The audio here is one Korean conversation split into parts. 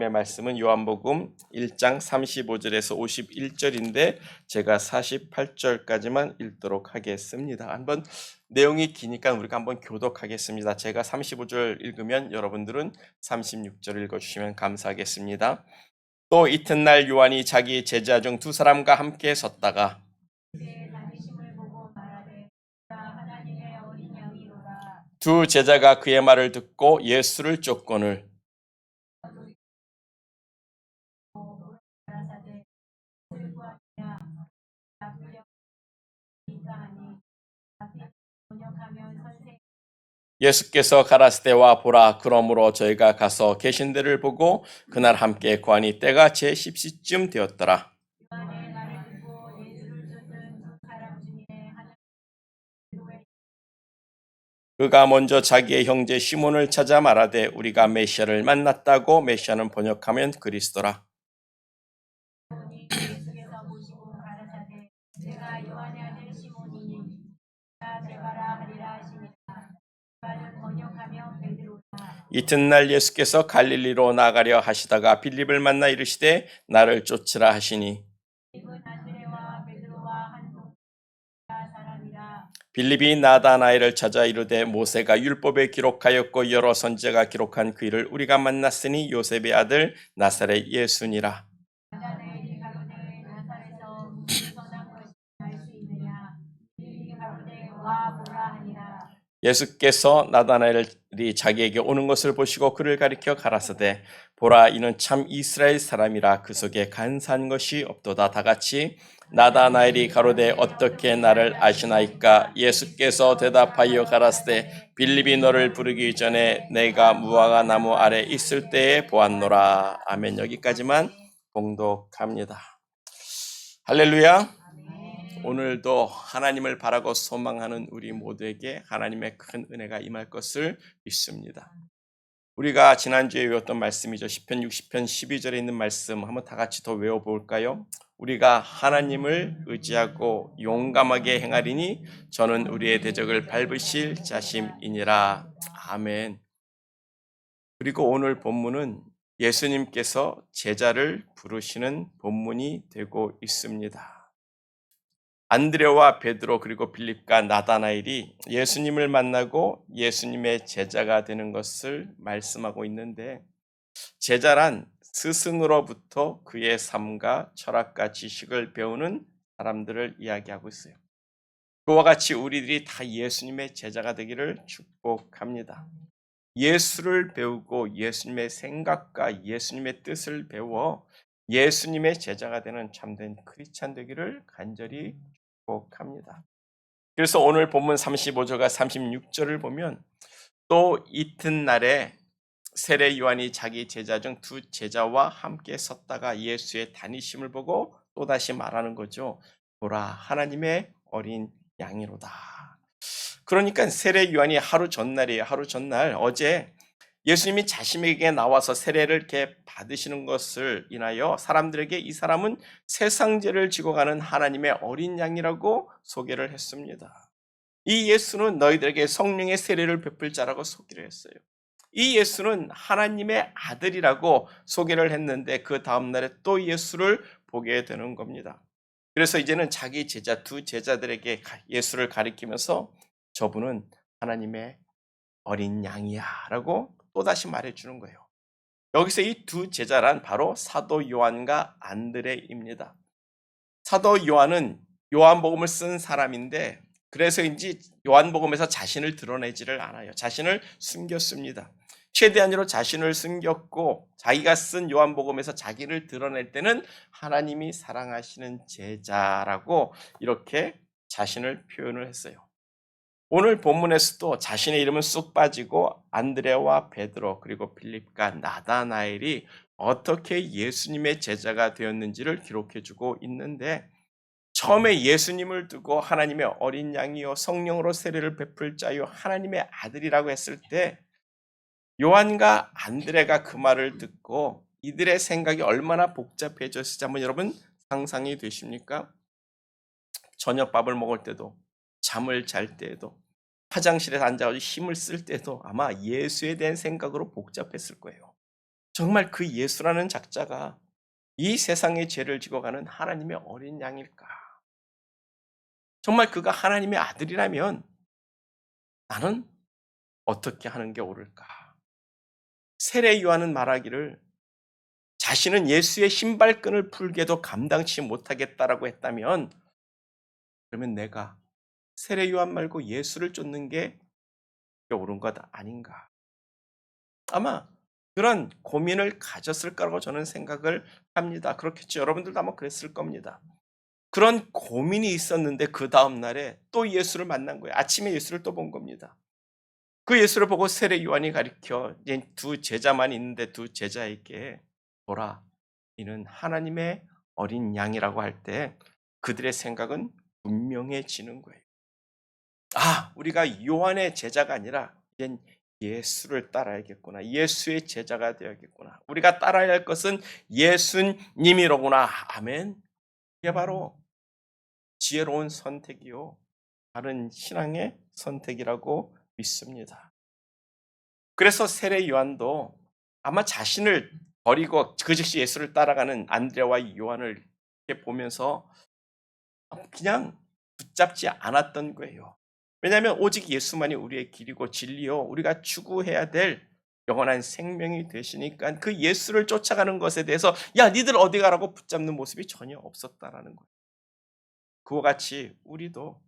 하나님의 말씀은 요한복음 1장 35절에서 51절인데 제가 48절까지만 읽도록 하겠습니다. 한번 내용이 기니까 우리가 한번 교독하겠습니다. 제가 35절 읽으면 여러분들은 36절 읽어주시면 감사하겠습니다. 또 이튿날 요한이 자기 제자 중 두 사람과 함께 섰다가 두 제자가 그의 말을 듣고 예수를 쫓거늘 예수께서 가라사대와 보라 그러므로 저희가 가서 계신 데를 보고 그날 함께 구하니 때가 제10시쯤 되었더라. 그가 먼저 자기의 형제 시몬을 찾아 말하되 우리가 메시아를 만났다고. 메시아는 번역하면 그리스도라. 이튿날 예수께서 갈릴리로 나가려 하시다가 빌립을 만나 이르시되 나를 쫓으라 하시니 빌립이 나다나엘을 찾아 이르되 모세가 율법에 기록하였고 여러 선지자가 기록한 그 일을 우리가 만났으니 요셉의 아들 나사렛 예수니라. 예수께서 나다나엘이 자기에게 오는 것을 보시고 그를 가리켜 가라사대 보라 이는 참 이스라엘 사람이라 그 속에 간사한 것이 없도다. 다같이 나다나엘이 가로되 어떻게 나를 아시나이까. 예수께서 대답하여 가라사대 빌립이 너를 부르기 전에 내가 무화과 나무 아래 있을 때에 보았노라. 아멘. 여기까지만 봉독합니다. 할렐루야. 오늘도 하나님을 바라고 소망하는 우리 모두에게 하나님의 큰 은혜가 임할 것을 믿습니다. 우리가 지난주에 외웠던 말씀이죠. 시편 60편 12절에 있는 말씀 한번 다 같이 더 외워볼까요? 우리가 하나님을 의지하고 용감하게 행하리니 저는 우리의 대적을 밟으실 자심이니라. 아멘. 그리고 오늘 본문은 예수님께서 제자를 부르시는 본문이 되고 있습니다. 안드레와 베드로 그리고 빌립과 나다나엘이 예수님을 만나고 예수님의 제자가 되는 것을 말씀하고 있는데 제자란 스승으로부터 그의 삶과 철학과 지식을 배우는 사람들을 이야기하고 있어요. 그와 같이 우리들이 다 예수님의 제자가 되기를 축복합니다. 예수를 배우고 예수님의 생각과 예수님의 뜻을 배워 예수님의 제자가 되는 참된 크리스찬 되기를 간절히 축복합니다. 그래서 오늘 본문 35절과 36절을 보면 또 이튿날에 세례 요한이 자기 제자 중 두 제자와 함께 섰다가 예수의 다니심을 보고 또다시 말하는 거죠. 보라 하나님의 어린 양이로다. 그러니까 세례 요한이 하루 전날이에요. 하루 전날 어제 예수님이 자신에게 나와서 세례를 이렇게 받으시는 것을 인하여 사람들에게 이 사람은 세상 죄를 지고 가는 하나님의 어린 양이라고 소개를 했습니다. 이 예수는 너희들에게 성령의 세례를 베풀 자라고 소개를 했어요. 이 예수는 하나님의 아들이라고 소개를 했는데 그 다음날에 또 예수를 보게 되는 겁니다. 그래서 이제는 자기 제자 두 제자들에게 예수를 가리키면서 저분은 하나님의 어린 양이야 라고 또다시 말해주는 거예요. 여기서 이 두 제자란 바로 사도 요한과 안드레입니다. 사도 요한은 요한복음을 쓴 사람인데 그래서인지 요한복음에서 자신을 드러내지를 않아요. 자신을 숨겼습니다. 최대한으로 자신을 숨겼고 자기가 쓴 요한복음에서 자기를 드러낼 때는 하나님이 사랑하시는 제자라고 이렇게 자신을 표현을 했어요. 오늘 본문에서도 자신의 이름은 쑥 빠지고 안드레와 베드로 그리고 빌립과 나다나엘이 어떻게 예수님의 제자가 되었는지를 기록해주고 있는데 처음에 예수님을 두고 하나님의 어린 양이요 성령으로 세례를 베풀 자요 하나님의 아들이라고 했을 때 요한과 안드레가 그 말을 듣고 이들의 생각이 얼마나 복잡해졌을지 한번 여러분 상상이 되십니까? 저녁밥을 먹을 때도 잠을 잘 때에도 화장실에서 앉아가지고 힘을 쓸 때도 아마 예수에 대한 생각으로 복잡했을 거예요. 정말 그 예수라는 작자가 이 세상의 죄를 지고 가는 하나님의 어린 양일까? 정말 그가 하나님의 아들이라면 나는 어떻게 하는 게 옳을까? 세례 요한은 말하기를 자신은 예수의 신발끈을 풀게도 감당치 못하겠다라고 했다면 그러면 내가 세례 요한 말고 예수를 쫓는 게 옳은 것 아닌가? 아마 그런 고민을 가졌을 거라고 저는 생각을 합니다. 그렇겠죠. 여러분들도 아마 그랬을 겁니다. 그런 고민이 있었는데 그 다음 날에 또 예수를 만난 거예요. 아침에 예수를 또 본 겁니다. 그 예수를 보고 세례 요한이 가리켜 이제 두 제자만 있는데 두 제자에게 보라, 이는 하나님의 어린 양이라고 할 때 그들의 생각은 분명해지는 거예요. 아, 우리가 요한의 제자가 아니라 이젠 예수를 따라야겠구나. 예수의 제자가 되어야겠구나. 우리가 따라야 할 것은 예수님이로구나. 아멘. 이게 바로 지혜로운 선택이요, 바른 신앙의 선택이라고 믿습니다. 그래서 세례 요한도 아마 자신을 버리고 그 즉시 예수를 따라가는 안드레와 요한을 이렇게 보면서 그냥 붙잡지 않았던 거예요. 왜냐하면 오직 예수만이 우리의 길이고 진리요, 우리가 추구해야 될 영원한 생명이 되시니까 그 예수를 쫓아가는 것에 대해서 야 니들 어디 가라고 붙잡는 모습이 전혀 없었다라는 거예요. 그와 같이 우리도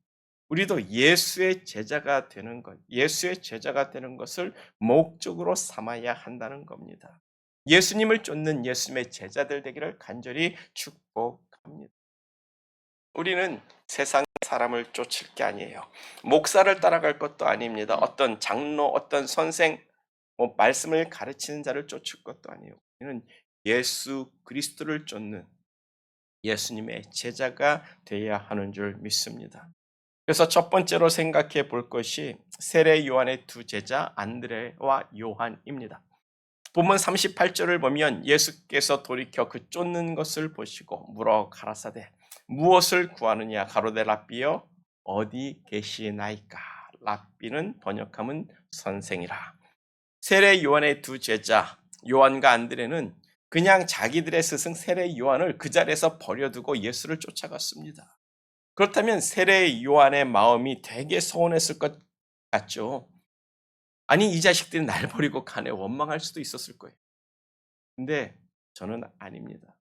예수의 제자가 되는 것, 예수의 제자가 되는 것을 목적으로 삼아야 한다는 겁니다. 예수님을 쫓는 예수님의 제자들 되기를 간절히 축복합니다. 우리는 세상 사람을 쫓을 게 아니에요. 목사를 따라갈 것도 아닙니다. 어떤 장로, 어떤 선생, 말씀을 가르치는 자를 쫓을 것도 아니에요. 우리는 예수 그리스도를 쫓는 예수님의 제자가 되어야 하는 줄 믿습니다. 그래서 첫 번째로 생각해 볼 것이 세례 요한의 두 제자 안드레와 요한입니다. 본문 38절을 보면 예수께서 돌이켜 그 쫓는 것을 보시고 물어 가라사대 무엇을 구하느냐 가로되 랍비여 어디 계시나이까. 랍비는 번역하면 선생이라. 세례 요한의 두 제자 요한과 안드레는 그냥 자기들의 스승 세례 요한을 그 자리에서 버려두고 예수를 쫓아갔습니다. 그렇다면 세례 요한의 마음이 되게 서운했을 것 같죠. 아니 이 자식들이 날 버리고 가네, 원망할 수도 있었을 거예요. 근데 저는 아닙니다.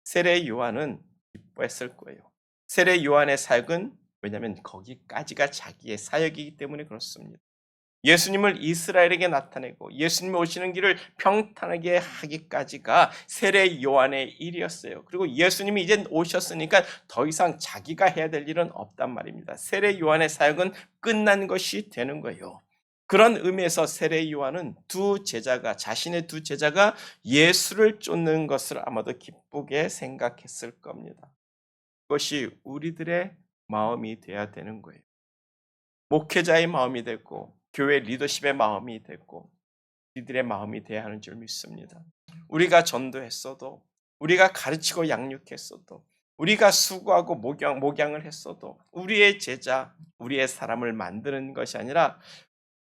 세례 요한은 기뻐했을 거예요. 세례 요한의 사역은, 왜냐하면 거기까지가 자기의 사역이기 때문에 그렇습니다. 예수님을 이스라엘에게 나타내고 예수님이 오시는 길을 평탄하게 하기까지가 세례 요한의 일이었어요. 그리고 예수님이 이제 오셨으니까 더 이상 자기가 해야 될 일은 없단 말입니다. 세례 요한의 사역은 끝난 것이 되는 거예요. 그런 의미에서 세례 요한은 자신의 두 제자가 예수를 쫓는 것을 아마도 기쁘게 생각했을 겁니다. 그것이 우리들의 마음이 되어야 되는 거예요. 목회자의 마음이 되고 교회 리더십의 마음이 되고 이들의 마음이 되어야 하는 줄 믿습니다. 우리가 전도했어도, 우리가 가르치고 양육했어도, 우리가 수고하고 목양을 했어도 우리의 제자, 우리의 사람을 만드는 것이 아니라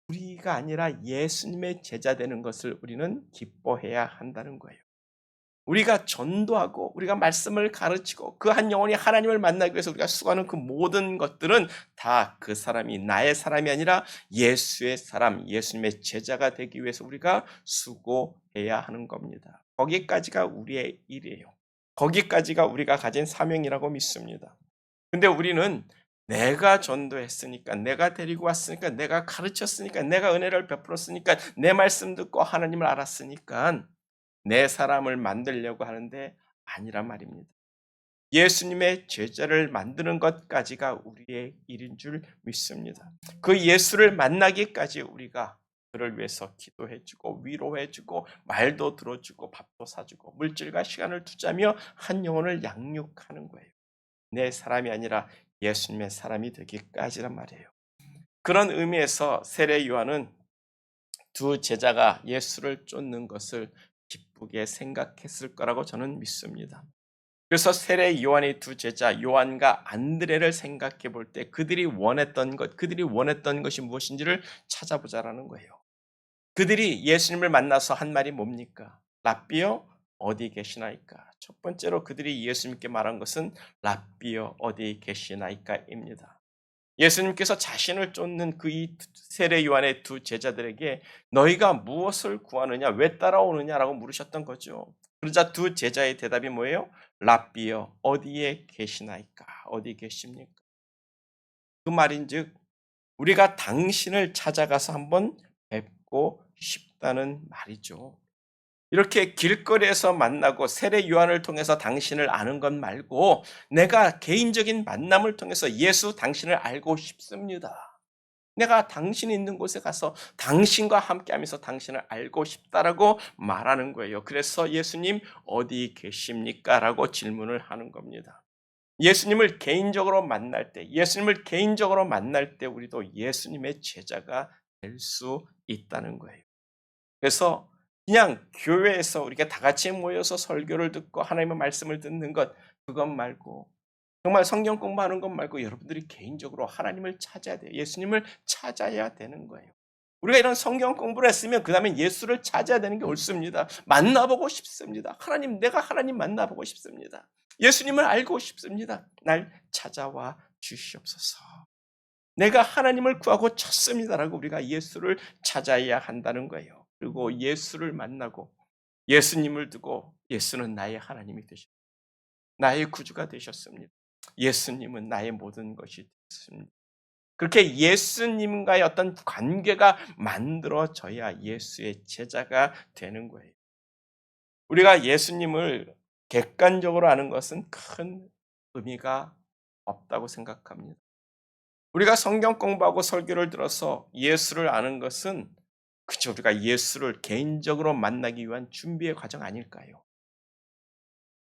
우리가 아니라 예수님의 제자 되는 것을 우리는 기뻐해야 한다는 거예요. 우리가 전도하고 우리가 말씀을 가르치고 그 한 영혼이 하나님을 만나기 위해서 우리가 수고하는 그 모든 것들은 다 그 사람이 나의 사람이 아니라 예수의 사람, 예수님의 제자가 되기 위해서 우리가 수고해야 하는 겁니다. 거기까지가 우리의 일이에요. 거기까지가 우리가 가진 사명이라고 믿습니다. 근데 우리는 내가 전도했으니까, 내가 데리고 왔으니까, 내가 가르쳤으니까, 내가 은혜를 베풀었으니까, 내 말씀 듣고 하나님을 알았으니까 내 사람을 만들려고 하는데 아니란 말입니다. 예수님의 제자를 만드는 것까지가 우리의 일인 줄 믿습니다. 그 예수를 만나기까지 우리가 그를 위해서 기도해주고 위로해주고 말도 들어주고 밥도 사주고 물질과 시간을 투자하며 한 영혼을 양육하는 거예요. 내 사람이 아니라 예수님의 사람이 되기까지란 말이에요. 그런 의미에서 세례 요한은 두 제자가 예수를 쫓는 것을 기쁘게 생각했을 거라고 저는 믿습니다. 그래서 세례 요한의 두 제자 요한과 안드레를 생각해 볼 때 그들이 원했던 것이 무엇인지를 찾아보자라는 거예요. 그들이 예수님을 만나서 한 말이 뭡니까? 랍비여 어디 계시나이까? 첫 번째로 그들이 예수님께 말한 것은 랍비여 어디 계시나이까입니다. 예수님께서 자신을 쫓는 그 이 세례 요한의 두 제자들에게 너희가 무엇을 구하느냐, 왜 따라오느냐라고 물으셨던 거죠. 그러자 두 제자의 대답이 뭐예요? 랍비여 어디에 계시나이까? 어디 계십니까? 그 말인즉 우리가 당신을 찾아가서 한번 뵙고 싶다는 말이죠. 이렇게 길거리에서 만나고 세례 요한을 통해서 당신을 아는 것 말고 내가 개인적인 만남을 통해서 예수 당신을 알고 싶습니다. 내가 당신이 있는 곳에 가서 당신과 함께하면서 당신을 알고 싶다라고 말하는 거예요. 그래서 예수님 어디 계십니까? 라고 질문을 하는 겁니다. 예수님을 개인적으로 만날 때 우리도 예수님의 제자가 될 수 있다는 거예요. 그래서 그냥 교회에서 우리가 다 같이 모여서 설교를 듣고 하나님의 말씀을 듣는 것, 그것 말고 정말 성경 공부하는 것 말고 여러분들이 개인적으로 하나님을 찾아야 돼요. 예수님을 찾아야 되는 거예요. 우리가 이런 성경 공부를 했으면 그 다음에 예수를 찾아야 되는 게 옳습니다. 만나보고 싶습니다. 하나님, 내가 하나님 만나보고 싶습니다. 예수님을 알고 싶습니다. 날 찾아와 주시옵소서. 내가 하나님을 구하고 쳤습니다라고 우리가 예수를 찾아야 한다는 거예요. 그리고 예수를 만나고 예수님을 두고 예수는 나의 하나님이 되셨습니다. 나의 구주가 되셨습니다. 예수님은 나의 모든 것이 되었습니다. 그렇게 예수님과의 어떤 관계가 만들어져야 예수의 제자가 되는 거예요. 우리가 예수님을 객관적으로 아는 것은 큰 의미가 없다고 생각합니다. 우리가 성경 공부하고 설교를 들어서 예수를 아는 것은 그저 우리가 예수를 개인적으로 만나기 위한 준비의 과정 아닐까요?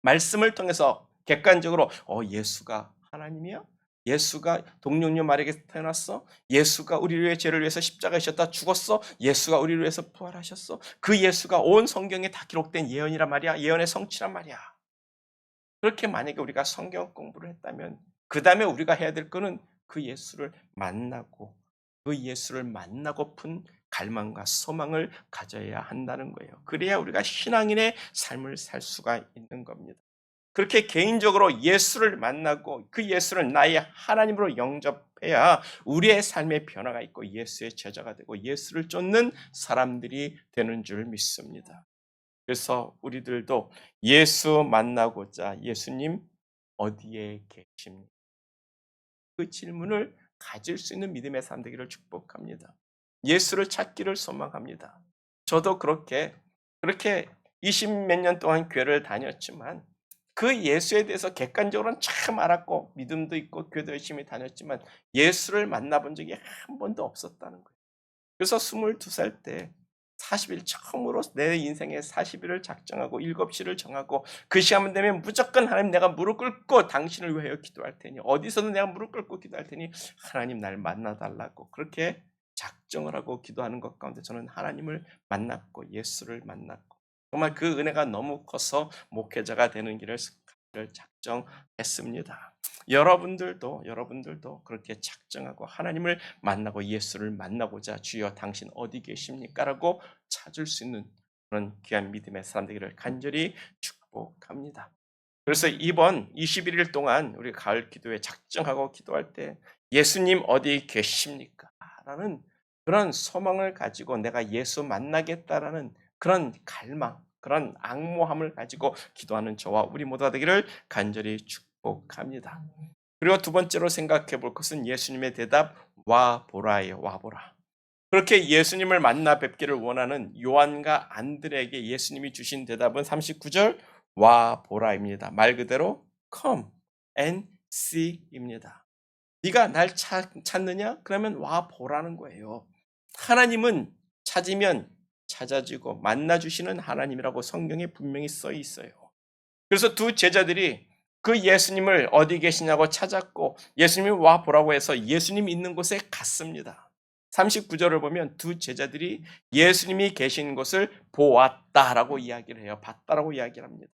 말씀을 통해서 객관적으로 예수가 하나님이야? 예수가 동정녀 마리아에게 태어났어? 예수가 우리를 위해 죄를 위해서 십자가에 셨다 죽었어? 예수가 우리를 위해서 부활하셨어? 그 예수가 온 성경에 다 기록된 예언이란 말이야. 예언의 성취란 말이야. 그렇게 만약에 우리가 성경 공부를 했다면 그 다음에 우리가 해야 될 거는 그 예수를 만나고 그 예수를 만나고픈 갈망과 소망을 가져야 한다는 거예요. 그래야 우리가 신앙인의 삶을 살 수가 있는 겁니다. 그렇게 개인적으로 예수를 만나고 그 예수를 나의 하나님으로 영접해야 우리의 삶의 변화가 있고 예수의 제자가 되고 예수를 쫓는 사람들이 되는 줄 믿습니다. 그래서 우리들도 예수 만나고자 예수님 어디에 계십니까? 그 질문을 가질 수 있는 믿음의 삶 되기를 축복합니다. 예수를 찾기를 소망합니다. 저도 그렇게 20몇 년 동안 교회를 다녔지만 그 예수에 대해서 객관적으로는 참 알았고 믿음도 있고 교회도 열심히 다녔지만 예수를 만나본 적이 한 번도 없었다는 거예요. 그래서 22살 때 40일 처음으로 내 인생의 40일을 작정하고 7시를 정하고 그 시간 되면 무조건 하나님 내가 무릎 꿇고 당신을 위하여 기도할 테니 어디서든 내가 무릎 꿇고 기도할 테니 하나님 날 만나달라고 그렇게 작정을 하고 기도하는 것 가운데 저는 하나님을 만났고 예수를 만났고 정말 그 은혜가 너무 커서 목회자가 되는 길을 작정했습니다. 여러분들도 그렇게 작정하고 하나님을 만나고 예수를 만나고자 주여 당신 어디 계십니까? 라고 찾을 수 있는 그런 귀한 믿음의 사람 되기를 간절히 축복합니다. 그래서 이번 21일 동안 우리 가을 기도에 작정하고 기도할 때 예수님 어디 계십니까? 라는 그런 소망을 가지고 내가 예수 만나겠다라는 그런 갈망, 그런 악모함을 가지고 기도하는 저와 우리 모두가 되기를 간절히 축복합니다. 그리고 두 번째로 생각해 볼 것은 예수님의 대답 와 보라예요. 와 보라. 그렇게 예수님을 만나 뵙기를 원하는 요한과 안드레에게 예수님이 주신 대답은 39절 와 보라입니다. 말 그대로 come and see입니다. 네가 날 찾느냐? 그러면 와 보라는 거예요. 하나님은 찾으면 찾아지고 만나주시는 하나님이라고 성경에 분명히 써 있어요. 그래서 두 제자들이 그 예수님을 어디 계시냐고 찾았고 예수님이 와 보라고 해서 예수님이 있는 곳에 갔습니다. 39절을 보면 두 제자들이 예수님이 계신 곳을 보았다라고 이야기를 해요. 봤다라고 이야기를 합니다.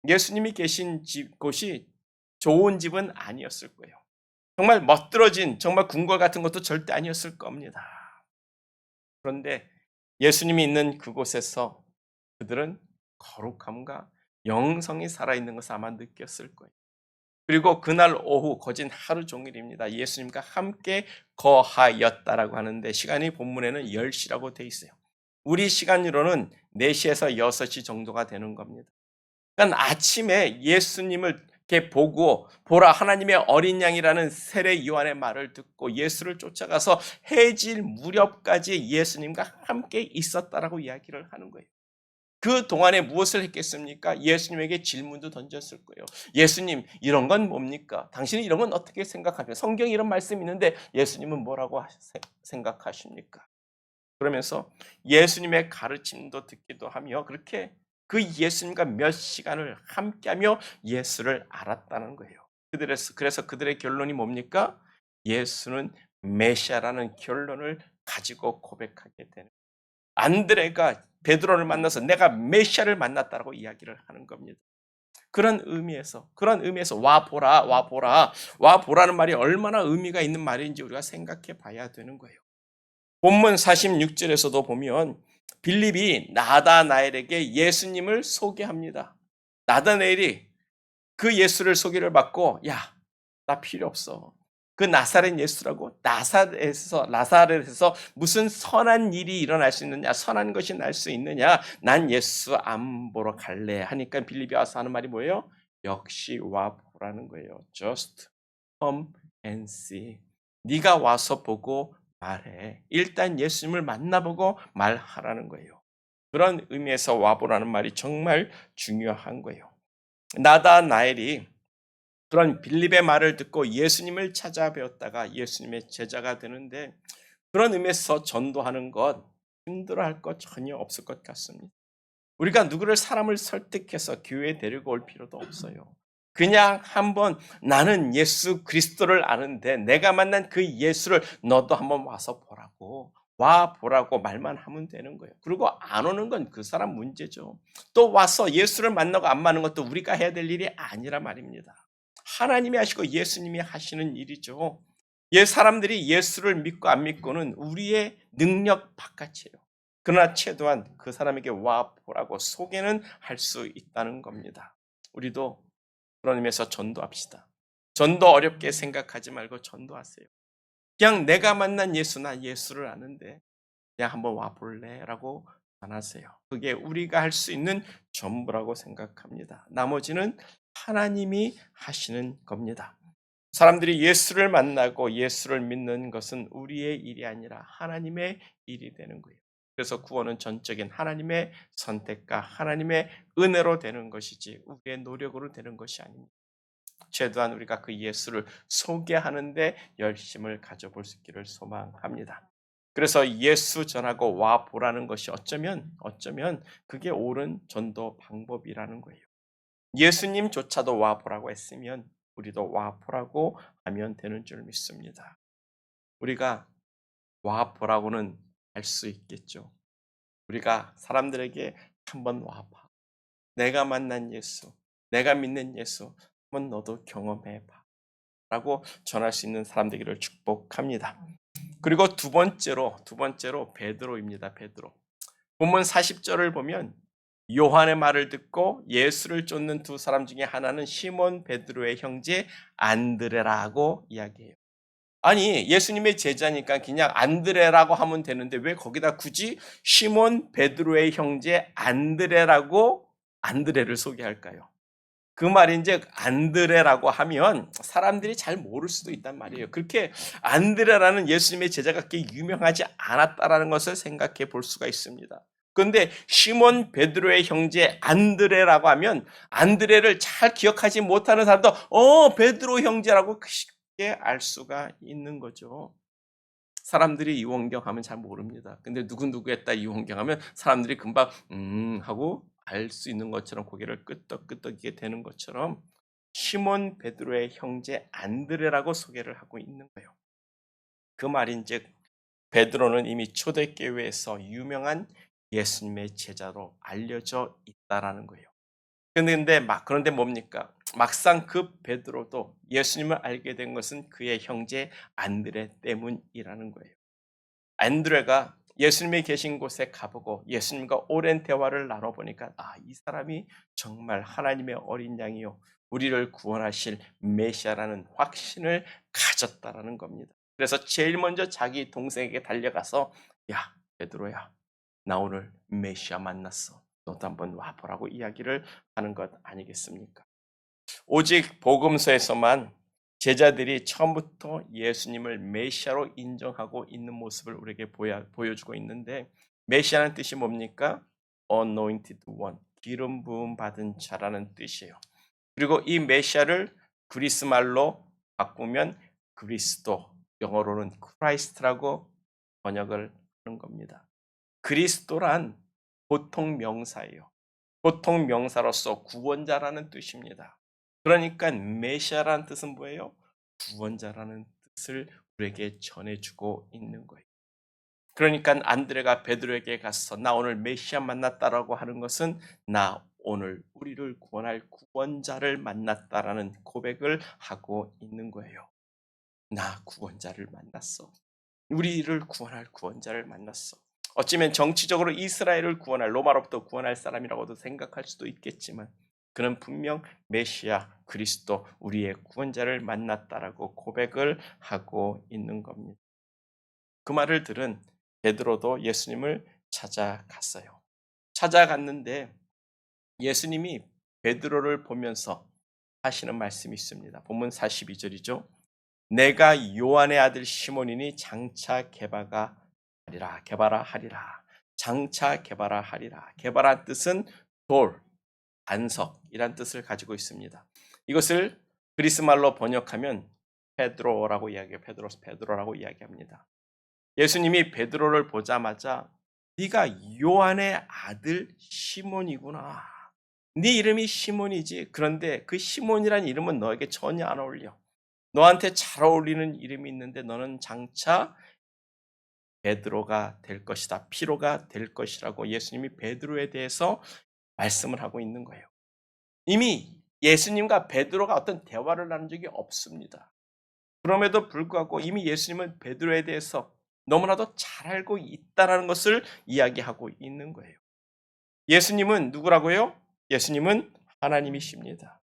예수님이 계신 곳이 좋은 집은 아니었을 거예요. 정말 멋들어진 정말 궁궐 같은 것도 절대 아니었을 겁니다. 그런데 예수님이 있는 그곳에서 그들은 거룩함과 영성이 살아있는 것을 아마 느꼈을 거예요. 그리고 그날 오후 거진 하루 종일입니다. 예수님과 함께 거하였다라고 하는데 시간이 본문에는 10시라고 돼 있어요. 우리 시간으로는 4시에서 6시 정도가 되는 겁니다. 그러니까 아침에 예수님을 이렇게 보고 보라 하나님의 어린 양이라는 세례 요한의 말을 듣고 예수를 쫓아가서 해질 무렵까지 예수님과 함께 있었다라고 이야기를 하는 거예요. 그 동안에 무엇을 했겠습니까? 예수님에게 질문도 던졌을 거예요. 예수님, 이런 건 뭡니까? 당신은 이런 건 어떻게 생각하십니까? 성경에 이런 말씀이 있는데 예수님은 뭐라고 생각하십니까? 그러면서 예수님의 가르침도 듣기도 하며 그렇게 그 예수님과 몇 시간을 함께하며 예수를 알았다는 거예요. 그래서 그들의 결론이 뭡니까? 예수는 메시아라는 결론을 가지고 고백하게 되는 거예요. 안드레가 베드로를 만나서 내가 메시아를 만났다라고 이야기를 하는 겁니다. 그런 의미에서 와 보라, 와 보라, 와 보라는 말이 얼마나 의미가 있는 말인지 우리가 생각해 봐야 되는 거예요. 본문 46절에서도 보면 빌립이 나다나엘에게 예수님을 소개합니다. 나다나엘이 그 예수를 소개를 받고 야, 나 필요 없어. 그 나사렛 예수라고 나사렛에서 무슨 선한 일이 일어날 수 있느냐, 선한 것이 날 수 있느냐, 난 예수 안 보러 갈래 하니까 빌립이 와서 하는 말이 뭐예요? 역시 와 보라는 거예요. Just come and see. 네가 와서 보고 말해. 일단 예수님을 만나보고 말하라는 거예요. 그런 의미에서 와보라는 말이 정말 중요한 거예요. 나다나엘이 그런 빌립의 말을 듣고 예수님을 찾아뵈었다가 예수님의 제자가 되는데 그런 의미에서 전도하는 것 힘들어할 것 전혀 없을 것 같습니다. 우리가 누구를 사람을 설득해서 교회에 데리고 올 필요도 없어요. 그냥 한번 나는 예수 그리스도를 아는데 내가 만난 그 예수를 너도 한번 와서 보라고 와 보라고 말만 하면 되는 거예요. 그리고 안 오는 건 그 사람 문제죠. 또 와서 예수를 만나고 안 만나는 것도 우리가 해야 될 일이 아니라 말입니다. 하나님이 하시고 예수님이 하시는 일이죠. 사람들이 예수를 믿고 안 믿고는 우리의 능력 바깥이에요. 그러나 최소한 그 사람에게 와 보라고 소개는 할 수 있다는 겁니다. 우리도 그런 의미에서 전도합시다. 전도 어렵게 생각하지 말고 전도하세요. 그냥 내가 만난 예수나 예수를 아는데 그냥 한번 와 볼래라고 전하세요. 그게 우리가 할 수 있는 전부라고 생각합니다. 나머지는 하나님이 하시는 겁니다. 사람들이 예수를 만나고 예수를 믿는 것은 우리의 일이 아니라 하나님의 일이 되는 거예요. 그래서 구원은 전적인 하나님의 선택과 하나님의 은혜로 되는 것이지 우리의 노력으로 되는 것이 아닙니다. 최소한 우리가 그 예수를 소개하는데 열심을 가져볼 수 있기를 소망합니다. 그래서 예수 전하고 와 보라는 것이 어쩌면 그게 옳은 전도 방법이라는 거예요. 예수님조차도 와 보라고 했으면 우리도 와 보라고 하면 되는 줄 믿습니다. 우리가 와 보라고는 할 수 있겠죠. 우리가 사람들에게 한번 와 봐. 내가 만난 예수, 내가 믿는 예수 한번 너도 경험해 봐. 라고 전할 수 있는 사람 되기를 축복합니다. 그리고 두 번째로 베드로입니다. 베드로. 본문 40절을 보면 요한의 말을 듣고 예수를 쫓는 두 사람 중에 하나는 시몬 베드로의 형제 안드레라고 이야기해요. 아니 예수님의 제자니까 그냥 안드레라고 하면 되는데 왜 거기다 굳이 시몬 베드로의 형제 안드레라고 안드레를 소개할까요? 그 말인즉 안드레라고 하면 사람들이 잘 모를 수도 있단 말이에요. 그렇게 안드레라는 예수님의 제자가 그렇게 유명하지 않았다라는 것을 생각해 볼 수가 있습니다. 그런데 시몬 베드로의 형제 안드레라고 하면 안드레를 잘 기억하지 못하는 사람도 베드로 형제라고 쉽게 알 수가 있는 거죠. 사람들이 이원경 하면 잘 모릅니다. 근데 누구누구 했다 이원경 하면 사람들이 금방 하고 알 수 있는 것처럼 고개를 끄덕끄덕이게 되는 것처럼 시몬 베드로의 형제 안드레라고 소개를 하고 있는 거예요. 그 말인즉 베드로는 이미 초대교회에서 유명한 예수님의 제자로 알려져 있다라는 거예요. 그런데 뭡니까? 막상 그 베드로도 예수님을 알게 된 것은 그의 형제 안드레 때문이라는 거예요. 안드레가 예수님이 계신 곳에 가보고 예수님과 오랜 대화를 나눠보니까 이 사람이 정말 하나님의 어린 양이요 우리를 구원하실 메시아라는 확신을 가졌다라는 겁니다. 그래서 제일 먼저 자기 동생에게 달려가서 야 베드로야 나 오늘 메시아 만났어. 너도 한번 와보라고 이야기를 하는 것 아니겠습니까? 오직 복음서에서만 제자들이 처음부터 예수님을 메시아로 인정하고 있는 모습을 우리에게 보여주고 있는데 메시아는 뜻이 뭡니까? Anointed one, 기름 부음 받은 자라는 뜻이에요. 그리고 이 메시아를 그리스 말로 바꾸면 그리스도, 영어로는 크라이스트라고 번역을 하는 겁니다. 그리스도란 보통 명사예요. 보통 명사로서 구원자라는 뜻입니다. 그러니까 메시아라는 뜻은 뭐예요? 구원자라는 뜻을 우리에게 전해주고 있는 거예요. 그러니까 안드레가 베드로에게 가서 나 오늘 메시아 만났다라고 하는 것은 나 오늘 우리를 구원할 구원자를 만났다라는 고백을 하고 있는 거예요. 나 구원자를 만났어. 우리를 구원할 구원자를 만났어. 어쩌면 정치적으로 이스라엘을 구원할 로마로부터 구원할 사람이라고도 생각할 수도 있겠지만 그는 분명 메시아 그리스도 우리의 구원자를 만났다라고 고백을 하고 있는 겁니다. 그 말을 들은 베드로도 예수님을 찾아갔어요. 찾아갔는데 예수님이 베드로를 보면서 하시는 말씀이 있습니다. 본문 42절이죠. 내가 요한의 아들 시몬이니 장차 게바라 하리라. 장차 게바라 하리라. 게바란 뜻은 돌, 반석이란 뜻을 가지고 있습니다. 이것을 그리스말로 번역하면 페드로라고 이야기해요. 베드로라고 이야기합니다. 예수님이 베드로를 보자마자 네가 요한의 아들 시몬이구나. 네 이름이 시몬이지. 그런데 그 시몬이라는 이름은 너에게 전혀 안 어울려. 너한테 잘 어울리는 이름이 있는데 너는 장차 베드로가 될 것이다. 피로가 될 것이라고 예수님이 베드로에 대해서 말씀을 하고 있는 거예요. 이미 예수님과 베드로가 어떤 대화를 나눈 적이 없습니다. 그럼에도 불구하고 이미 예수님은 베드로에 대해서 너무나도 잘 알고 있다는 것을 이야기하고 있는 거예요. 예수님은 누구라고요? 예수님은 하나님이십니다.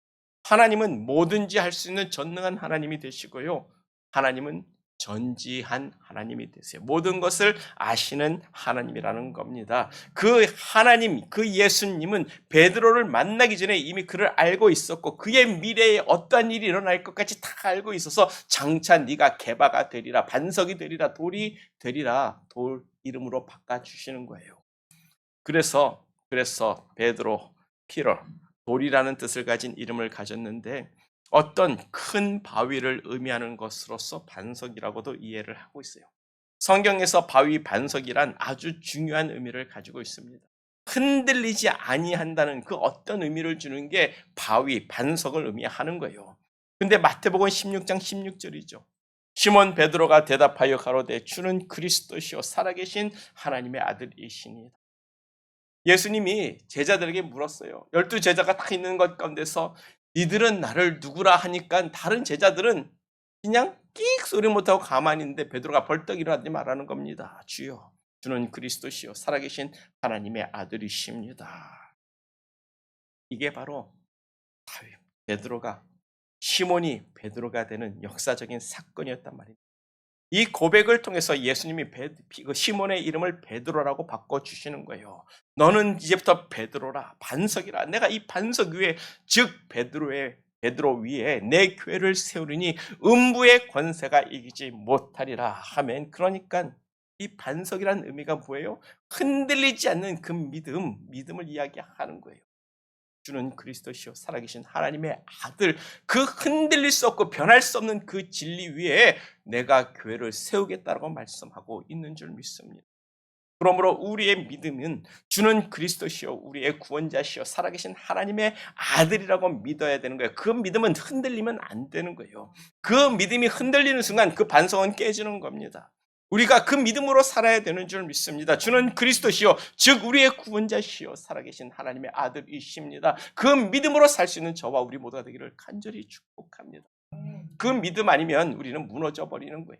하나님은 뭐든지 할 수 있는 전능한 하나님이 되시고요. 하나님은 전지한 하나님이 되세요. 모든 것을 아시는 하나님이라는 겁니다. 그 하나님, 그 예수님은 베드로를 만나기 전에 이미 그를 알고 있었고 그의 미래에 어떠한 일이 일어날 것까지 다 알고 있어서 장차 네가 게바가 되리라, 반석이 되리라, 돌이 되리라, 돌 이름으로 바꿔주시는 거예요. 그래서 베드로, 피터, 돌이라는 뜻을 가진 이름을 가졌는데 어떤 큰 바위를 의미하는 것으로서 반석이라고도 이해를 하고 있어요. 성경에서 바위, 반석이란 아주 중요한 의미를 가지고 있습니다. 흔들리지 아니한다는 그 어떤 의미를 주는 게 바위, 반석을 의미하는 거예요. 근데 마태복음 16장 16절이죠. 시몬 베드로가 대답하여 가로되 주는 그리스도시요 살아계신 하나님의 아들이시니. 예수님이 제자들에게 물었어요. 12제자가 다 있는 것 가운데서 니들은 나를 누구라 하니까 다른 제자들은 그냥 끽 소리 못하고 가만히 있는데 베드로가 벌떡 일어나지 말라는 겁니다. 주여 주는 그리스도시요 살아계신 하나님의 아들이십니다. 이게 바로 베드로가 시몬이 베드로가 되는 역사적인 사건이었단 말입니다. 이 고백을 통해서 예수님이 시몬의 이름을 베드로라고 바꿔주시는 거예요. 너는 이제부터 베드로라, 반석이라. 내가 이 반석 위에, 즉 베드로 위에 내 교회를 세우리니 음부의 권세가 이기지 못하리라 하면, 그러니까 이 반석이라는 의미가 뭐예요? 흔들리지 않는 그 믿음을 이야기하는 거예요. 주는 그리스도시요 살아계신 하나님의 아들, 그 흔들릴 수 없고 변할 수 없는 그 진리 위에 내가 교회를 세우겠다라고 말씀하고 있는 줄 믿습니다. 그러므로 우리의 믿음은 주는 그리스도시요 우리의 구원자시요 살아계신 하나님의 아들이라고 믿어야 되는 거예요. 그 믿음은 흔들리면 안 되는 거예요. 그 믿음이 흔들리는 순간 그 반석은 깨지는 겁니다. 우리가 그 믿음으로 살아야 되는 줄 믿습니다. 주는 그리스도시요 즉 우리의 구원자시요 살아계신 하나님의 아들이십니다. 그 믿음으로 살 수 있는 저와 우리 모두가 되기를 간절히 축복합니다. 그 믿음 아니면 우리는 무너져 버리는 거예요.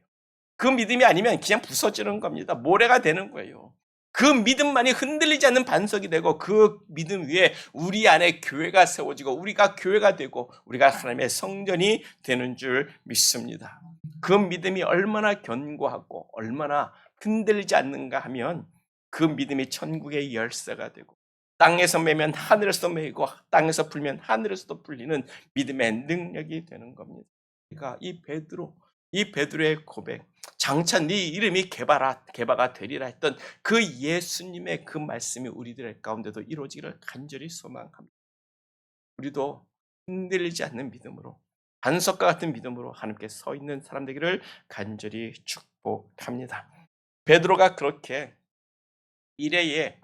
그 믿음이 아니면 그냥 부서지는 겁니다. 모래가 되는 거예요. 그 믿음만이 흔들리지 않는 반석이 되고 그 믿음 위에 우리 안에 교회가 세워지고 우리가 교회가 되고 우리가 하나님의 성전이 되는 줄 믿습니다. 그 믿음이 얼마나 견고하고 얼마나 흔들리지 않는가 하면 그 믿음이 천국의 열쇠가 되고 땅에서 매면 하늘에서 매고 땅에서 풀면 하늘에서도 풀리는 믿음의 능력이 되는 겁니다. 그러니까 이 베드로의 고백, 장차 네 이름이 개바가 되리라 했던 그 예수님의 그 말씀이 우리들 가운데도 이루어지기를 간절히 소망합니다. 우리도 흔들리지 않는 믿음으로 반석과 같은 믿음으로 하나님께 서 있는 사람 되기를 간절히 축복합니다. 베드로가 그렇게 미래에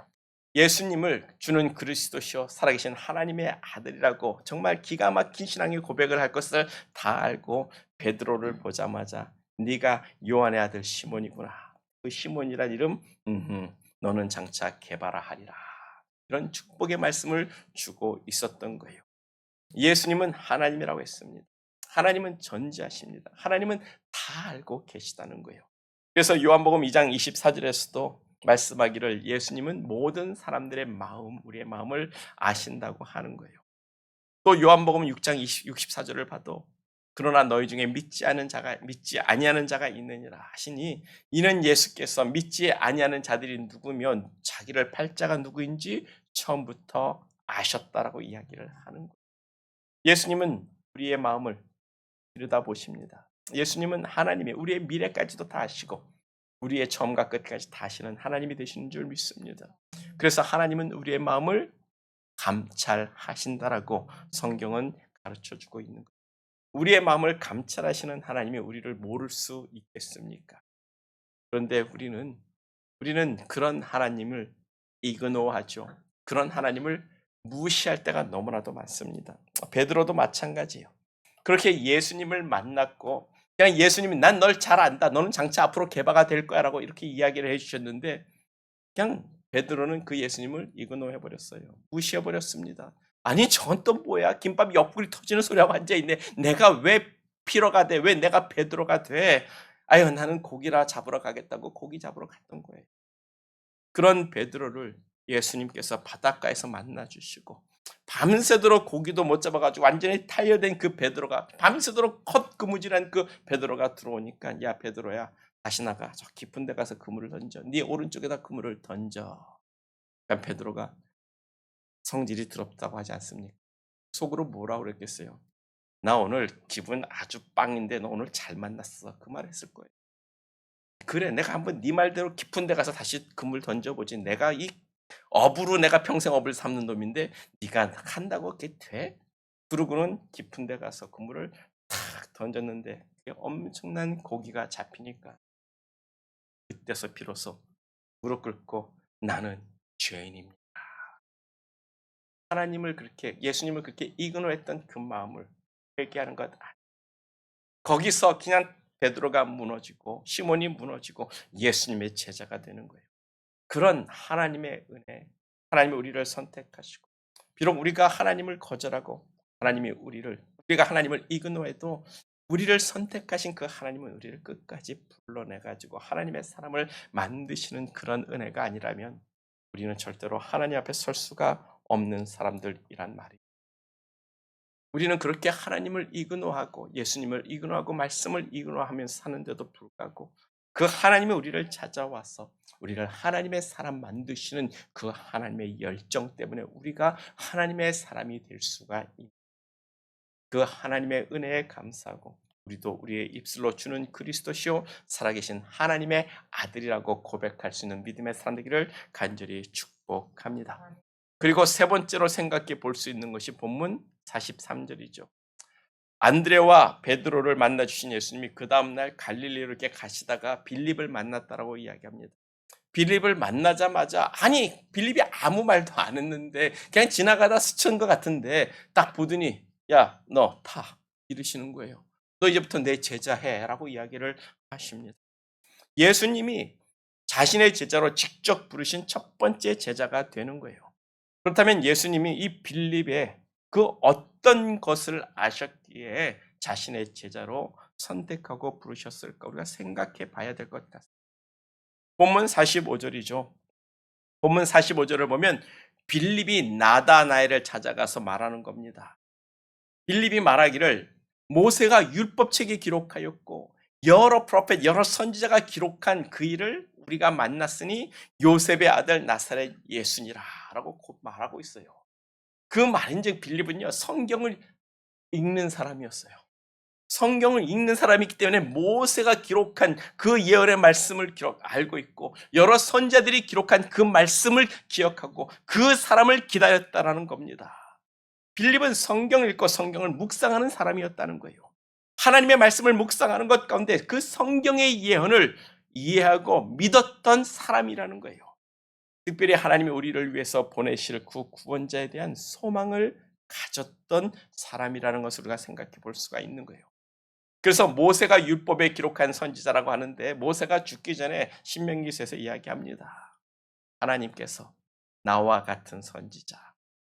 예수님을 주는 그리스도시요 살아계신 하나님의 아들이라고 정말 기가 막힌 신앙의 고백을 할 것을 다 알고 베드로를 보자마자 네가 요한의 아들 시몬이구나. 그 시몬이란 이름 너는 장차 개바라 하리라. 이런 축복의 말씀을 주고 있었던 거예요. 예수님은 하나님이라고 했습니다. 하나님은 전지하십니다. 하나님은 다 알고 계시다는 거예요. 그래서 요한복음 2장 24절에서도 말씀하기를 예수님은 모든 사람들의 마음, 우리의 마음을 아신다고 하는 거예요. 또 요한복음 6장 64절을 봐도 그러나 너희 중에 믿지 아니하는 자가 있느니라 하시니 이는 예수께서 믿지 아니하는 자들이 누구면 자기를 팔자가 누구인지 처음부터 아셨다라고 이야기를 하는 거예요. 예수님은 우리의 마음을 들여다보십니다. 예수님은 하나님이 우리의 미래까지도 다 아시고 우리의 처음과 끝까지 다 아시는 하나님이 되시는 줄 믿습니다. 그래서 하나님은 우리의 마음을 감찰하신다라고 성경은 가르쳐주고 있는 거예요. 우리의 마음을 감찰하시는 하나님이 우리를 모를 수 있겠습니까? 그런데 우리는 그런 하나님을 이그노하죠. 그런 하나님을 무시할 때가 너무나도 많습니다. 베드로도 마찬가지예요. 그렇게 예수님을 만났고 그냥 예수님이 난 널 잘 안다. 너는 장차 앞으로 개바가 될 거야 라고 이렇게 이야기를 해주셨는데 그냥 베드로는 그 예수님을 이그노해버렸어요. 무시해버렸습니다. 아니 저건 또 뭐야. 김밥 옆구리 터지는 소리하고 앉아있네. 내가 왜 피로가 돼? 왜 내가 베드로가 돼? 아유 나는 고기라 잡으러 가겠다고 고기 잡으러 갔던 거예요. 그런 베드로를 예수님께서 바닷가에서 만나주시고 밤새도록 고기도 못 잡아가지고 완전히 타이어된 그 베드로가 밤새도록 헛그무질한 그 베드로가 들어오니까 야 베드로야 다시 나가 저 깊은 데 가서 그물을 던져 네 오른쪽에다 그물을 던져. 그러니까 베드로가 성질이 더럽다고 하지 않습니까? 속으로 뭐라고 그랬겠어요? 나 오늘 기분 아주 빵인데 너 오늘 잘 만났어. 그 말 했을 거예요. 그래 내가 한번 네 말대로 깊은 데 가서 다시 그물 던져보지. 내가 이 업으로 내가 평생 업을 삼는 놈인데 네가 한다고 그게 돼? 그러고는 깊은 데 가서 그물을 탁 던졌는데 엄청난 고기가 잡히니까 그때서 비로소 무릎 꿇고 나는 죄인입니다. 하나님을 그렇게 예수님을 그렇게 이그노했던 그 마음을 회개하는 것 아니에요. 거기서 그냥 베드로가 무너지고 시몬이 무너지고 예수님의 제자가 되는 거예요. 그런 하나님의 은혜, 하나님이 우리를 선택하시고 비록 우리가 하나님을 거절하고 우리가 하나님을 이그노해도 우리를 선택하신 그 하나님은 우리를 끝까지 불러내가지고 하나님의 사람을 만드시는 그런 은혜가 아니라면 우리는 절대로 하나님 앞에 설 수가 없는 사람들이란 말이에요. 우리는 그렇게 하나님을 이그노하고 예수님을 이그노하고 말씀을 이그노하면서 사는데도 불구하고 그 하나님이 우리를 찾아와서 우리를 하나님의 사람 만드시는 그 하나님의 열정 때문에 우리가 하나님의 사람이 될 수가 있습니다. 그 하나님의 은혜에 감사하고 우리도 우리의 입술로 주는 그리스도시요 살아계신 하나님의 아들이라고 고백할 수 있는 믿음의 사람 되기를 간절히 축복합니다. 그리고 세 번째로 생각해 볼 수 있는 것이 본문 43절이죠. 안드레와 베드로를 만나 주신 예수님이 그 다음날 갈릴리로 이렇게 가시다가 빌립을 만났다라고 이야기합니다. 빌립을 만나자마자 아니 빌립이 아무 말도 안 했는데 그냥 지나가다 스친 것 같은데 딱 보더니 야 너 타 이러시는 거예요. 너 이제부터 내 제자해 라고 이야기를 하십니다. 예수님이 자신의 제자로 직접 부르신 첫 번째 제자가 되는 거예요. 그렇다면 예수님이 이 빌립의 그 어떤 것을 아셨기에 자신의 제자로 선택하고 부르셨을까? 우리가 생각해 봐야 될 것 같습니다. 본문 45절이죠. 본문 45절을 보면 빌립이 나다나엘을 찾아가서 말하는 겁니다. 빌립이 말하기를 모세가 율법책에 기록하였고 여러 프로페트, 여러 선지자가 기록한 그 일을 우리가 만났으니 요셉의 아들 나사렛 예수니라 라고 말하고 있어요. 그 말인즉 빌립은요, 성경을 읽는 사람이었어요. 성경을 읽는 사람이기 때문에 모세가 기록한 그 예언의 말씀을 알고 있고 여러 선자들이 기록한 그 말씀을 기억하고 그 사람을 기다렸다라는 겁니다. 빌립은 성경을 읽고 성경을 묵상하는 사람이었다는 거예요. 하나님의 말씀을 묵상하는 것 가운데 그 성경의 예언을 이해하고 믿었던 사람이라는 거예요. 특별히 하나님이 우리를 위해서 보내실 그 구원자에 대한 소망을 가졌던 사람이라는 것을 우리가 생각해 볼 수가 있는 거예요. 그래서 모세가 율법에 기록한 선지자라고 하는데 모세가 죽기 전에 신명기서에서 이야기합니다. 하나님께서 나와 같은 선지자,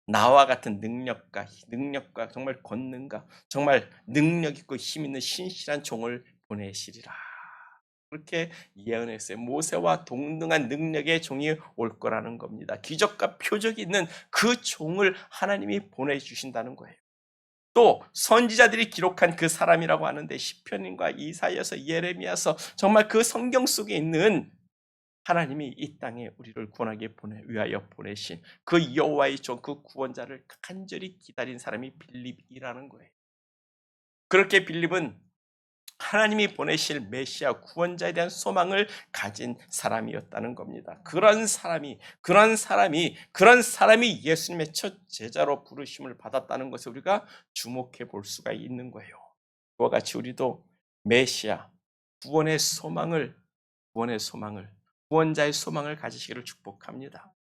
나와 같은 능력과 정말 권능과 정말 능력 있고 힘 있는 신실한 종을 보내시리라. 그렇게 예언했어요. 모세와 동등한 능력의 종이 올 거라는 겁니다. 기적과 표적이 있는 그 종을 하나님이 보내주신다는 거예요. 또 선지자들이 기록한 그 사람이라고 하는데 시편과 이사야서, 예레미야서 정말 그 성경 속에 있는 하나님이 이 땅에 우리를 구원하기 위하여 보내신 그 여호와의 종, 그 구원자를 간절히 기다린 사람이 빌립이라는 거예요. 그렇게 빌립은 하나님이 보내실 메시아 구원자에 대한 소망을 가진 사람이었다는 겁니다. 그런 사람이 예수님의 첫 제자로 부르심을 받았다는 것을 우리가 주목해 볼 수가 있는 거예요. 그와 같이 우리도 메시아 구원의 소망을 구원자의 소망을 가지시기를 축복합니다.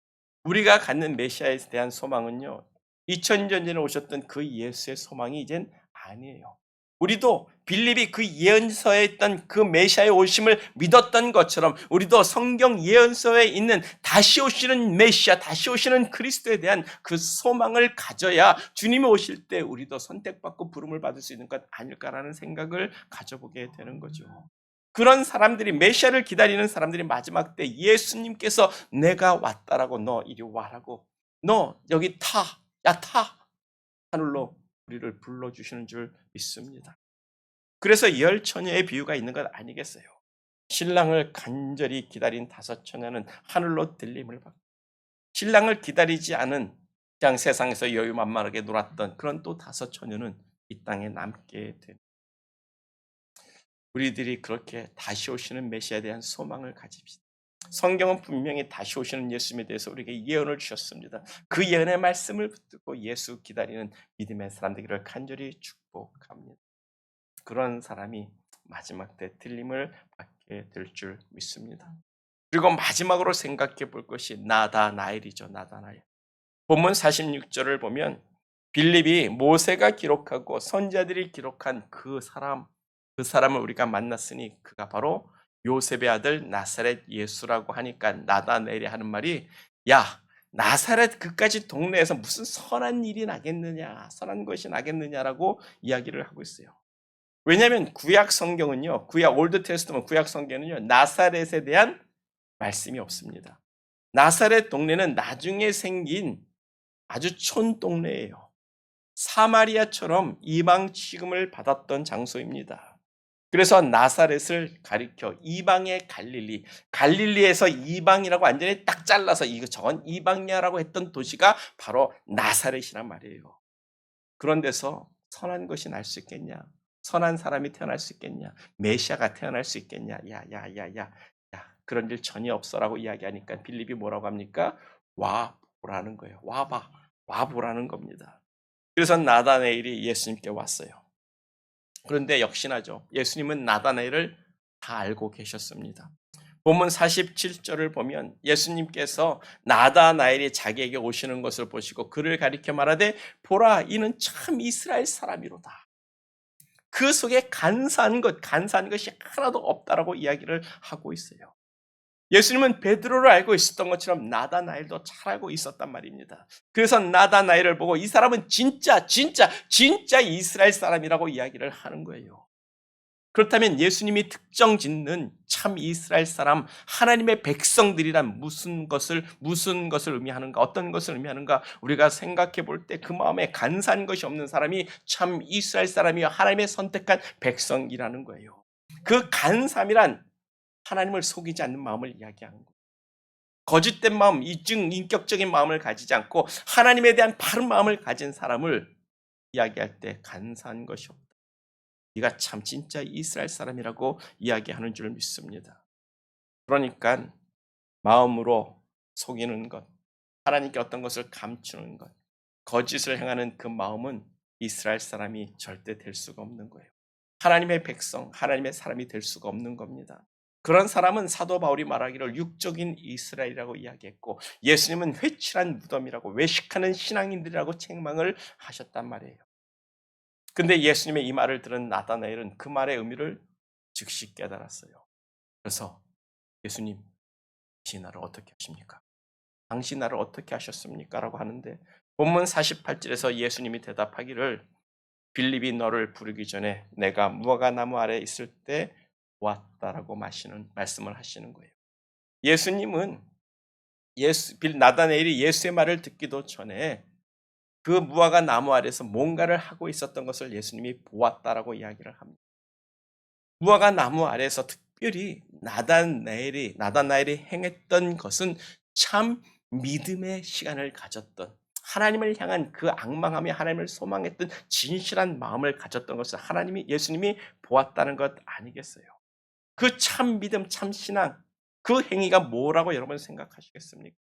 우리가 갖는 메시아에 대한 소망은요, 2000년 전에 오셨던 그 예수의 소망이 이젠 아니에요. 우리도 빌립이 그 예언서에 있던 그 메시아의 오심을 믿었던 것처럼 우리도 성경 예언서에 있는 다시 오시는 메시아, 다시 오시는 그리스도에 대한 그 소망을 가져야 주님이 오실 때 우리도 선택받고 부름을 받을 수 있는 것 아닐까라는 생각을 가져보게 되는 거죠. 그런 사람들이, 메시아를 기다리는 사람들이 마지막 때 예수님께서 내가 왔다라고, 너 이리 와라고, 너 여기 타, 야 타, 하늘로 우리를 불러주시는 줄 믿습니다. 그래서 열 처녀의 비유가 있는 것 아니겠어요? 신랑을 간절히 기다린 5 처녀는 하늘로 들림을 받고, 신랑을 기다리지 않은 그냥 세상에서 여유만만하게 놀았던 그런 또 5 처녀는 이 땅에 남게 됩니다. 우리들이 그렇게 다시 오시는 메시아에 대한 소망을 가집시다. 성경은 분명히 다시 오시는 예수님에 대해서 우리에게 예언을 주셨습니다. 그 예언의 말씀을 붙들고 예수 기다리는 믿음의 사람 되기를 간절히 축복합니다. 그런 사람이 마지막 때 들림을 받게 될 줄 믿습니다. 그리고 마지막으로 생각해 볼 것이 나다나엘이죠. 나다나엘. 본문 46절을 보면 빌립이 모세가 기록하고 선지자들이 기록한 그 사람을 우리가 만났으니 그가 바로 요셉의 아들 나사렛 예수라고 하니까 나다나엘이 하는 말이, 야 나사렛 그까지 동네에서 무슨 선한 일이 나겠느냐, 선한 것이 나겠느냐라고 이야기를 하고 있어요. 왜냐하면 구약 성경은요, 구약 올드 테스트먼트 구약 성경은요, 나사렛에 대한 말씀이 없습니다. 나사렛 동네는 나중에 생긴 아주 촌 동네예요. 사마리아처럼 이방 취급을 받았던 장소입니다. 그래서 나사렛을 가리켜 이방의 갈릴리에서 이방이라고 완전히 딱 잘라서 저건 이방이야라고 했던 도시가 바로 나사렛이란 말이에요. 그런 데서 선한 것이 날 수 있겠냐? 선한 사람이 태어날 수 있겠냐? 메시아가 태어날 수 있겠냐? 야, 그런 일 전혀 없어라고 이야기하니까 빌립이 뭐라고 합니까? 와 보라는 거예요. 와 보라는 겁니다. 그래서 나다나엘이 예수님께 왔어요. 그런데 역시나죠. 예수님은 나다나엘을 다 알고 계셨습니다. 본문 47절을 보면 예수님께서 나다나엘이 자기에게 오시는 것을 보시고 그를 가리켜 말하되 보라 이는 참 이스라엘 사람이로다. 그 속에 간사한 것이 하나도 없다라고 이야기를 하고 있어요. 예수님은 베드로를 알고 있었던 것처럼 나다나엘도 잘 알고 있었단 말입니다. 그래서 나다나엘을 보고 이 사람은 진짜 이스라엘 사람이라고 이야기를 하는 거예요. 그렇다면 예수님이 특정 짓는 참 이스라엘 사람, 하나님의 백성들이란 무슨 것을 의미하는가, 어떤 것을 의미하는가, 우리가 생각해 볼 때 그 마음에 간사한 것이 없는 사람이 참 이스라엘 사람이요 하나님의 선택한 백성이라는 거예요. 그 간사함이란 하나님을 속이지 않는 마음을 이야기하는 거예요. 거짓된 마음, 인격적인 마음을 가지지 않고 하나님에 대한 바른 마음을 가진 사람을 이야기할 때 간사한 것이 없다. 네가 참 진짜 이스라엘 사람이라고 이야기하는 줄 믿습니다. 그러니까 마음으로 속이는 것, 하나님께 어떤 것을 감추는 것, 거짓을 행하는 그 마음은 이스라엘 사람이 절대 될 수가 없는 거예요. 하나님의 백성, 하나님의 사람이 될 수가 없는 겁니다. 그런 사람은 사도 바울이 말하기를 육적인 이스라엘이라고 이야기했고 예수님은 회칠한 무덤이라고 외식하는 신앙인들이라고 책망을 하셨단 말이에요. 근데 예수님의 이 말을 들은 나다나엘은 그 말의 의미를 즉시 깨달았어요. 그래서 예수님, 당신 나를 어떻게 하십니까? 당신 나를 어떻게 하셨습니까? 라고 하는데 본문 48절에서 예수님이 대답하기를 빌립이 너를 부르기 전에 내가 무화과 나무 아래 있을 때 보았다라고 말씀을 하시는 거예요. 예수님은 나다나엘이 예수의 말을 듣기도 전에 그 무화과 나무 아래서 뭔가를 하고 있었던 것을 예수님이 보았다라고 이야기를 합니다. 무화과 나무 아래서 특별히 나다나엘이 행했던 것은 참 믿음의 시간을 가졌던 하나님을 향한 그 악망하며 하나님을 소망했던 진실한 마음을 가졌던 것을 예수님이 보았다는 것 아니겠어요? 그 참 믿음, 참 신앙, 그 행위가 뭐라고 여러분 생각하시겠습니까?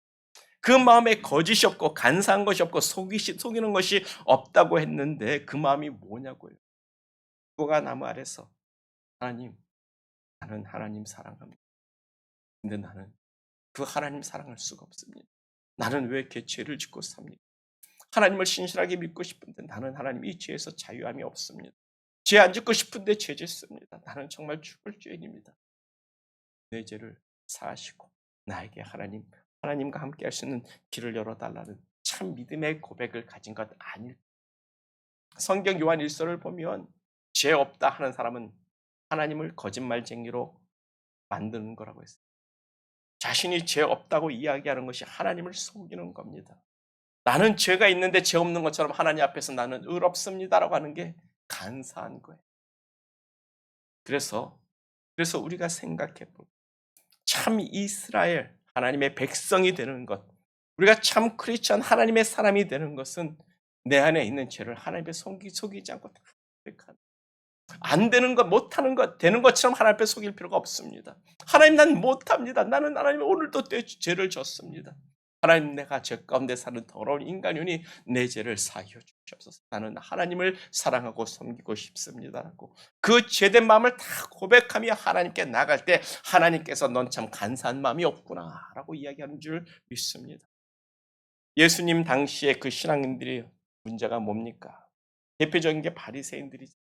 그 마음에 거짓이 없고 간사한 것이 없고 속이는 것이 없다고 했는데 그 마음이 뭐냐고요? 무화과 나무 아래서 하나님, 나는 하나님 사랑합니다. 근데 나는 그 하나님 사랑할 수가 없습니다. 나는 왜 이렇게 죄를 짓고 삽니까? 하나님을 신실하게 믿고 싶은데 나는 하나님 이 죄에서 자유함이 없습니다. 죄 안 짓고 싶은데 죄 짓습니다. 나는 정말 죽을 죄인입니다. 내 죄를 사하시고 나에게 하나님과 함께 할 수 있는 길을 열어달라는 참 믿음의 고백을 가진 것 아닐까? 성경 요한 1서를 보면 죄 없다 하는 사람은 하나님을 거짓말쟁이로 만드는 거라고 했어요. 자신이 죄 없다고 이야기하는 것이 하나님을 속이는 겁니다. 나는 죄가 있는데 죄 없는 것처럼 하나님 앞에서 나는 의롭습니다라고 하는 게 간사한 거예요. 그래서 우리가 생각해 보면 참 이스라엘 하나님의 백성이 되는 것, 우리가 참 크리스천 하나님의 사람이 되는 것은 내 안에 있는 죄를 하나님께 속이지 않고 고백하는, 안 되는 것, 못하는 것, 되는 것처럼 하나님 앞에 속일 필요가 없습니다. 하나님, 난 못합니다. 나는 하나님 오늘도 죄를 졌습니다. 하나님, 내가 죄 가운데 사는 더러운 인간이니 내 죄를 사하여 주시옵소서. 나는 하나님을 사랑하고 섬기고 싶습니다라고 그 죄된 마음을 다 고백하며 하나님께 나갈 때 하나님께서 넌 참 간사한 마음이 없구나 라고 이야기하는 줄 믿습니다. 예수님 당시에 그 신앙인들이 문제가 뭡니까? 대표적인 게 바리새인들이죠.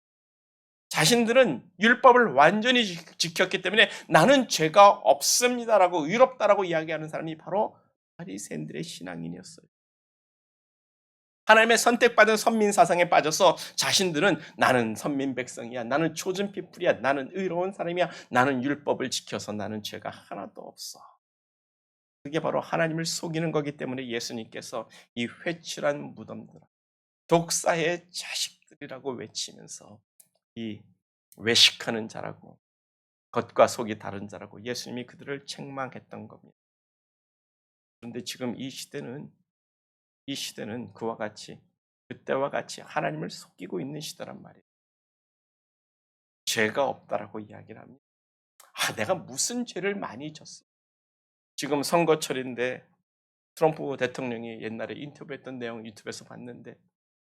자신들은 율법을 완전히 지켰기 때문에 나는 죄가 없습니다라고 의롭다라고 이야기하는 사람이 바로 바리새인들의 신앙인이었어요. 하나님의 선택받은 선민 사상에 빠져서 자신들은 나는 선민 백성이야, 나는 초전 피플이야, 나는 의로운 사람이야, 나는 율법을 지켜서 나는 죄가 하나도 없어. 그게 바로 하나님을 속이는 거기 때문에 예수님께서 이 회칠한 무덤들, 독사의 자식들이라고 외치면서 이 외식하는 자라고 겉과 속이 다른 자라고 예수님이 그들을 책망했던 겁니다. 그런데 지금 이 시대는 그와 같이 그때와 같이 하나님을 속이고 있는 시대란 말이에요. 죄가 없다라고 이야기를 합니다. 내가 무슨 죄를 많이 졌어. 지금 선거철인데 트럼프 대통령이 옛날에 인터뷰했던 내용 유튜브에서 봤는데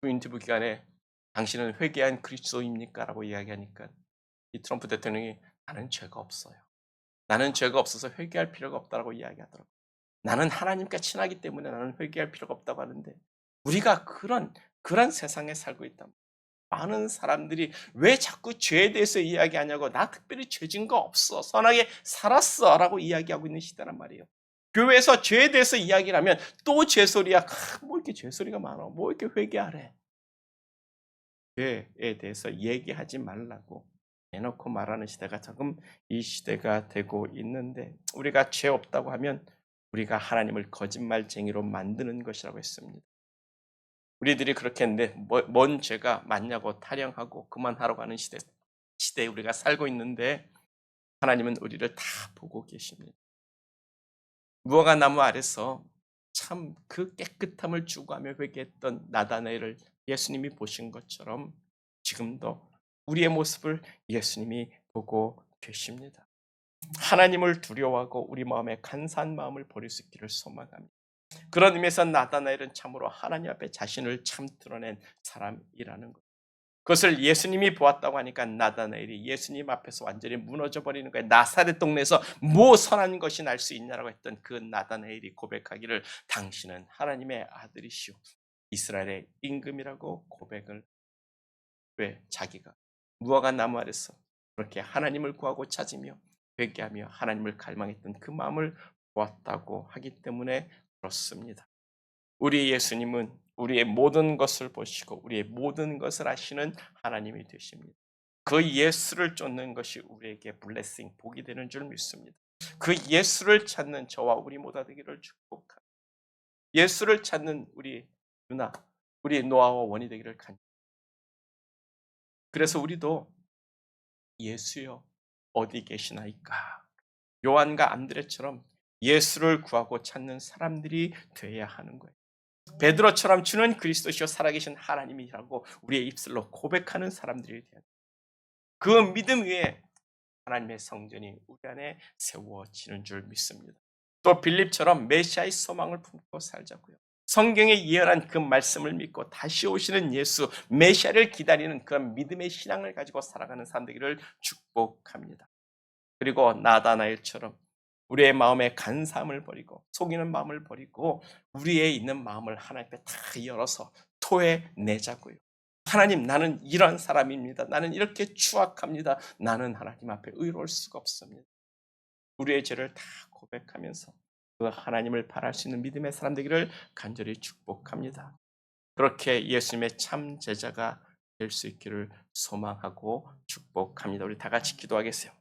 그 인터뷰 기간에 당신은 회개한 그리스도입니까? 라고 이야기하니까 이 트럼프 대통령이 나는 죄가 없어요. 나는 죄가 없어서 회개할 필요가 없다고 이야기하더라고요. 나는 하나님과 친하기 때문에 나는 회개할 필요가 없다고 하는데 우리가 그런 세상에 살고 있다. 많은 사람들이 왜 자꾸 죄에 대해서 이야기하냐고 나 특별히 죄진 거 없어. 선하게 살았어. 라고 이야기하고 있는 시대란 말이에요. 교회에서 죄에 대해서 이야기를 하면 또 죄소리야. 뭐 이렇게 죄소리가 많아. 뭐 이렇게 회개하래. 죄에 대해서 얘기하지 말라고 대놓고 말하는 시대가 조금 이 시대가 되고 있는데, 우리가 죄 없다고 하면 우리가 하나님을 거짓말쟁이로 만드는 것이라고 했습니다. 우리들이 그렇게 했는데 뭔 죄가 많냐고 타령하고 그만하라고 하는 시대에 우리가 살고 있는데, 하나님은 우리를 다 보고 계십니다. 무화과 나무 아래서 참 그 깨끗함을 추구하며 회개했던 나다나엘을 예수님이 보신 것처럼 지금도 우리의 모습을 예수님이 보고 계십니다. 하나님을 두려워하고 우리 마음에 간사한 마음을 버릴 수 있기를 소망합니다. 그런 의미에서 나다나엘은 참으로 하나님 앞에 자신을 참 드러낸 사람이라는 것. 그것을 예수님이 보았다고 하니까 나다나엘이 예수님 앞에서 완전히 무너져 버리는 거예요. 나사렛 동네에서 뭐 선한 것이 날 수 있냐라고 했던 그 나다나엘이 고백하기를 당신은 하나님의 아들이시오, 이스라엘의 임금이라고 고백을. 왜? 자기가 무화과 나무 아래서 그렇게 하나님을 구하고 찾으며 회개하며 하나님을 갈망했던 그 마음을 보았다고 하기 때문에 그렇습니다. 우리 예수님은 우리의 모든 것을 보시고 우리의 모든 것을 아시는 하나님이 되십니다. 그 예수를 쫓는 것이 우리에게 블레싱, 복이 되는 줄 믿습니다. 그 예수를 찾는 저와 우리 모두 되기를 축복합니다. 예수를 찾는 우리 누나, 우리 노아와 원이 되기를 간절합니다. 그래서 우리도 예수여 어디 계시나이까, 요한과 안드레처럼 예수를 구하고 찾는 사람들이 되어야 하는 거예요. 베드로처럼 주는 그리스도시요 살아계신 하나님이라고 우리의 입술로 고백하는 사람들이 되어야 돼요. 그 믿음 위에 하나님의 성전이 우리 안에 세워지는 줄 믿습니다. 또 빌립처럼 메시아의 소망을 품고 살자고요. 성경에 예언한 그 말씀을 믿고 다시 오시는 예수 메시아를 기다리는 그런 믿음의 신앙을 가지고 살아가는 사람들을 축복합니다. 그리고 나다나엘처럼 우리의 마음의 간사함을 버리고 속이는 마음을 버리고 우리의 있는 마음을 하나님 앞에 다 열어서 토해내자고요. 하나님, 나는 이런 사람입니다. 나는 이렇게 추악합니다. 나는 하나님 앞에 의로울 수가 없습니다. 우리의 죄를 다 고백하면서 그 하나님을 바랄 수 있는 믿음의 사람 되기를 간절히 축복합니다. 그렇게 예수님의 참 제자가 될 수 있기를 소망하고 축복합니다. 우리 다 같이 기도하겠어요.